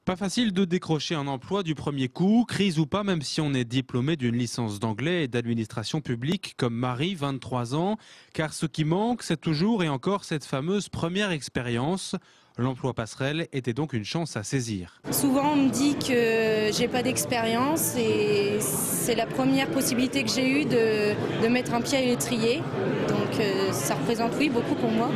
Pas facile de décrocher un emploi du premier coup, crise ou pas, même si on est diplômé d'une licence d'anglais et d'administration publique comme Marie, 23 ans. Car ce qui manque, c'est toujours et encore cette fameuse première expérience. L'emploi passerelle était donc une chance à saisir. Souvent, on me dit que j'ai pas d'expérience et c'est la première possibilité que j'ai eue de mettre un pied à l'étrier. Donc ça représente, oui, beaucoup pour moi.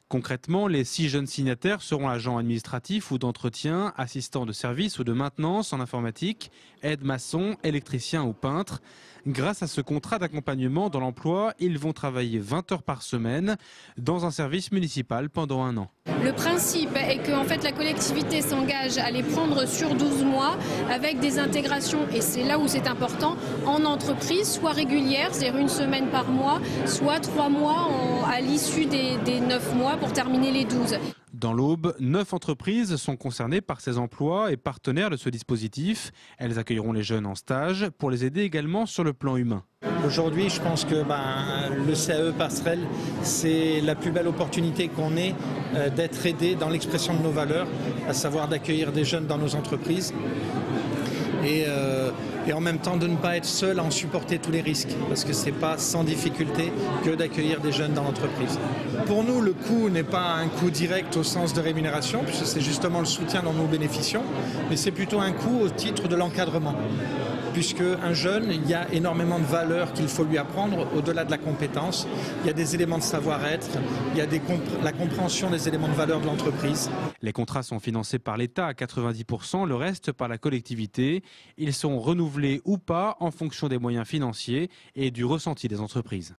Concrètement, les 6 jeunes signataires seront agents administratifs ou d'entretien, assistants de service ou de maintenance en informatique, aides maçons, électriciens ou peintres. Grâce à ce contrat d'accompagnement dans l'emploi, ils vont travailler 20 heures par semaine dans un service municipal pendant 1 an. Le principe est que en fait, la collectivité s'engage à les prendre sur 12 mois avec des intégrations, et c'est là où c'est important, en entreprise, soit régulière, c'est-à-dire 1 semaine par mois, soit 3 mois à l'issue des 9 mois pour terminer les 12. Dans l'Aube, 9 entreprises sont concernées par ces emplois et partenaires de ce dispositif. Elles accueilleront les jeunes en stage pour les aider également sur le plan humain. Aujourd'hui, je pense que le CAE Passerelle, c'est la plus belle opportunité qu'on ait d'être aidé dans l'expression de nos valeurs, à savoir d'accueillir des jeunes dans nos entreprises et en même temps de ne pas être seul à en supporter tous les risques, parce que ce n'est pas sans difficulté que d'accueillir des jeunes dans l'entreprise. Pour nous, le coût n'est pas un coût direct au sens de rémunération, puisque c'est justement le soutien dont nous bénéficions, mais c'est plutôt un coût au titre de l'encadrement. Puisque un jeune, il y a énormément de valeurs qu'il faut lui apprendre au-delà de la compétence. Il y a des éléments de savoir-être, il y a la compréhension des éléments de valeur de l'entreprise. Les contrats sont financés par l'État à 90%, le reste par la collectivité. Ils sont renouvelés ou pas en fonction des moyens financiers et du ressenti des entreprises.